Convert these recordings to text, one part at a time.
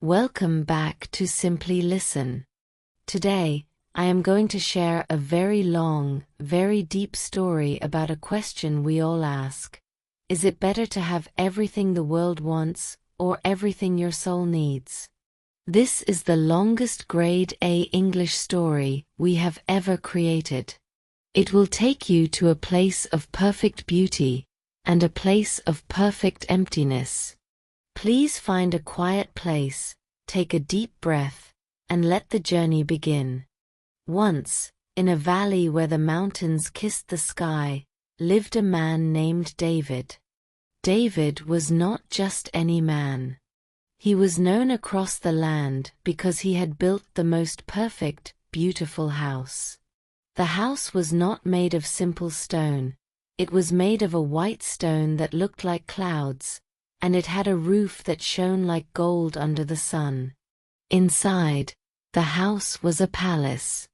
Welcome back to Simply Listen. Today, I am going to share a very long, very deep story about a question we all ask. Is it better to have everything the world wants, or everything your soul needs? This is the longest Grade A English story we have ever created. It will take you to a place of perfect beauty, and a place of perfect emptiness. Please find a quiet place, take a deep breath, and let the journey begin. Once, in a valley where the mountains kissed the sky, lived a man named David. David was not just any man. He was known across the land because he had built the most perfect, beautiful house. The house was not made of simple stone. It was made of a white stone that looked like clouds, and it had a roof that shone like gold under the sun. Inside, the house was a palace.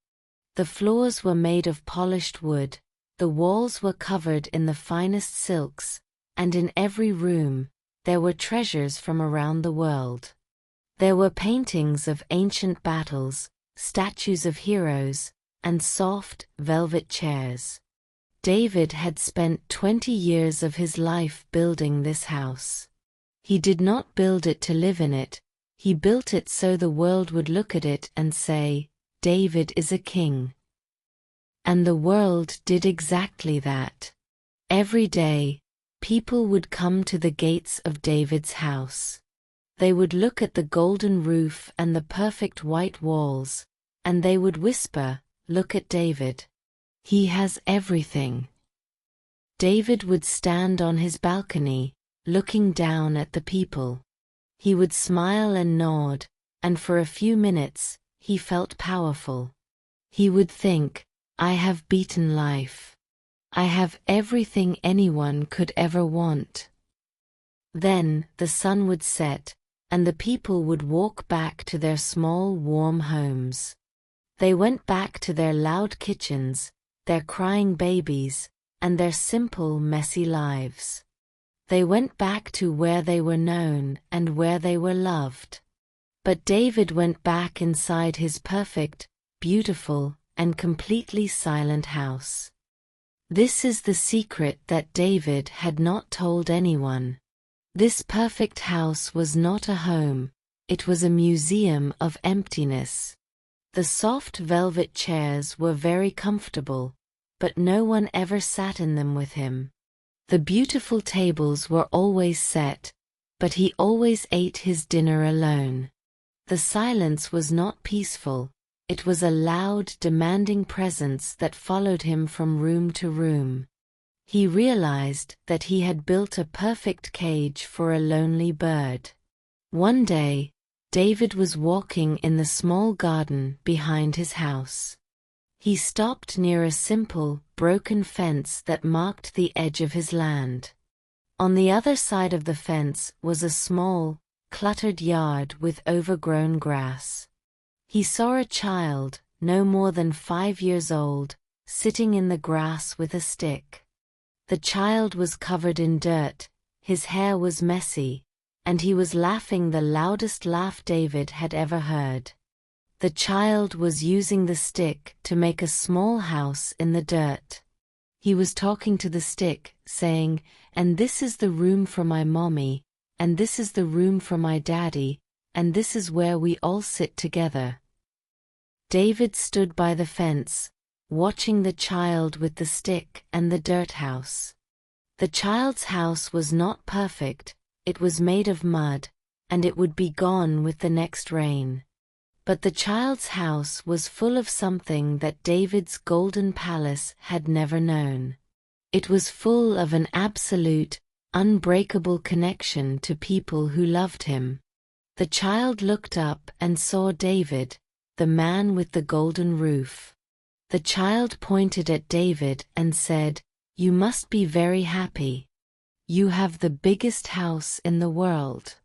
The floors were made of polished wood, the walls were covered in the finest silks, and in every room, there were treasures from around the world. There were paintings of ancient battles, statues of heroes, and soft, velvet chairs. David had spent 20 years of his life building this house. He did not build it to live in it, he built it so the world would look at it and say, "David is a king." And the world did exactly that. Every day, people would come to the gates of David's house. They would look at the golden roof and the perfect white walls, and they would whisper, "Look at David. He has everything." David would stand on his balcony, looking down at the people. He would smile and nod, and for a few minutes, he felt powerful. He would think, "I have beaten life. I have everything anyone could ever want." Then, the sun would set, and the people would walk back to their small, warm homes. They went back to their loud kitchens, their crying babies, and their simple, messy lives. They went back to where they were known and where they were loved. But David went back inside his perfect, beautiful, and completely silent house. This is the secret that David had not told anyone. This perfect house was not a home, it was a museum of emptiness. The soft velvet chairs were very comfortable, but no one ever sat in them with him. The beautiful tables were always set, but he always ate his dinner alone. The silence was not peaceful, it was a loud, demanding presence that followed him from room to room. He realized that he had built a perfect cage for a lonely bird. One day, David was walking in the small garden behind his house. He stopped near a simple, broken fence that marked the edge of his land. On the other side of the fence was a small, cluttered yard with overgrown grass. He saw a child, no more than 5 years old, sitting in the grass with a stick. The child was covered in dirt, his hair was messy, and he was laughing the loudest laugh David had ever heard. The child was using the stick to make a small house in the dirt. He was talking to the stick, saying, "And this is the room for my mommy, and this is the room for my daddy, and this is where we all sit together." David stood by the fence, watching the child with the stick and the dirt house. The child's house was not perfect, it was made of mud, and it would be gone with the next rain. But the child's house was full of something that David's golden palace had never known. It was full of an absolute, unbreakable connection to people who loved him. The child looked up and saw David, the man with the golden roof. The child pointed at David and said, "You must be very happy. You have the biggest house in the world."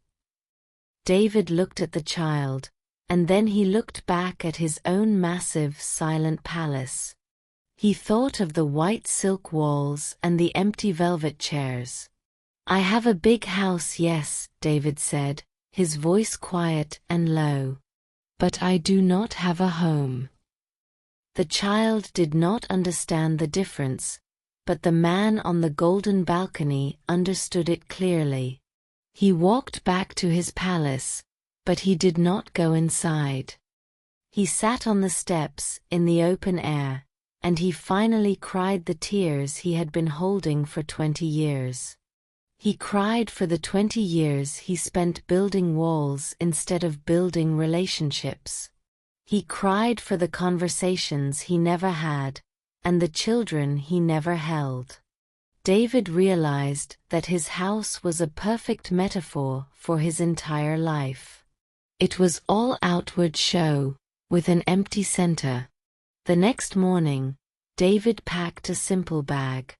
David looked at the child, and then he looked back at his own massive, silent palace. He thought of the white silk walls and the empty velvet chairs. "I have a big house, yes," David said, his voice quiet and low. "But I do not have a home." The child did not understand the difference, but the man on the golden balcony understood it clearly. He walked back to his palace, but he did not go inside. He sat on the steps in the open air, and he finally cried the tears he had been holding for 20 years. He cried for the 20 years he spent building walls instead of building relationships. He cried for the conversations he never had, and the children he never held. David realized that his house was a perfect metaphor for his entire life. It was all outward show, with an empty center. The next morning, David packed a simple bag.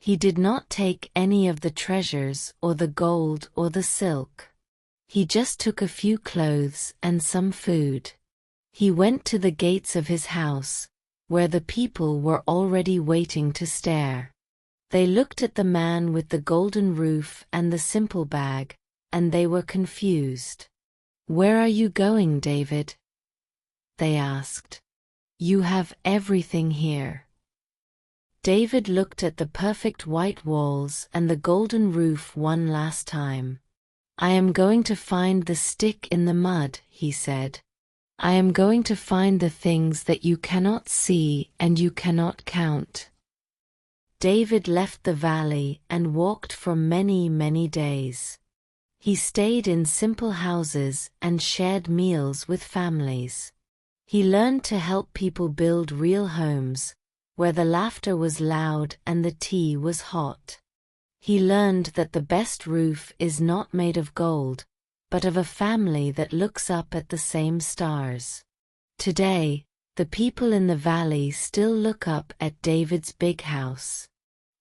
He did not take any of the treasures or the gold or the silk. He just took a few clothes and some food. He went to the gates of his house, where the people were already waiting to stare. They looked at the man with the golden roof and the simple bag, and they were confused. "Where are you going, David?" they asked. "You have everything here." David looked at the perfect white walls and the golden roof one last time. "I am going to find the stick in the mud," he said. "I am going to find the things that you cannot see and you cannot count." David left the valley and walked for many, many days. He stayed in simple houses and shared meals with families. He learned to help people build real homes, where the laughter was loud and the tea was hot. He learned that the best roof is not made of gold, but of a family that looks up at the same stars. Today, the people in the valley still look up at David's big house.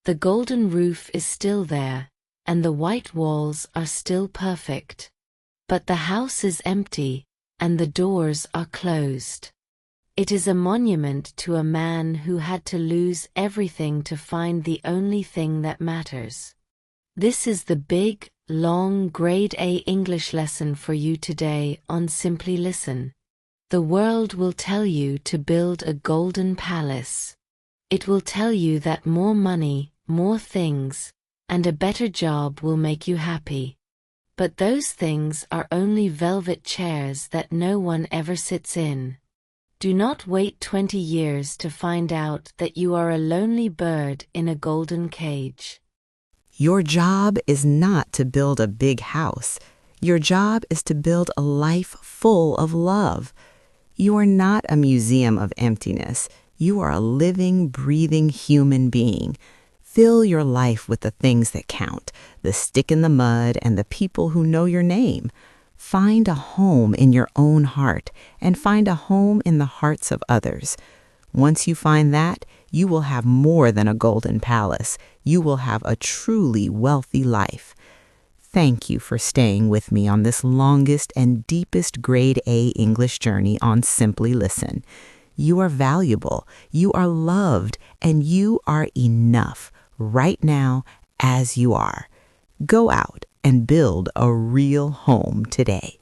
The golden roof is still there, and the white walls are still perfect. But the house is empty, and the doors are closed. It is a monument to a man who had to lose everything to find the only thing that matters. This is the big, long Grade A English lesson for you today on Simply Listen. The world will tell you to build a golden palace. It will tell you that more money, more things, and a better job will make you happy. But those things are only velvet chairs that no one ever sits in. Do not wait 20 years to find out that you are a lonely bird in a golden cage. Your job is not to build a big house. Your job is to build a life full of love. You are not a museum of emptiness. You are a living, breathing human being. Fill your life with the things that count, the stick in the mud and the people who know your name. Find a home in your own heart and find a home in the hearts of others. Once you find that, you will have more than a golden palace. You will have a truly wealthy life. Thank you for staying with me on this longest and deepest Grade A English journey on Simply Listen. You are valuable, you are loved, and you are enough right now as you are. Go out and build a real home today.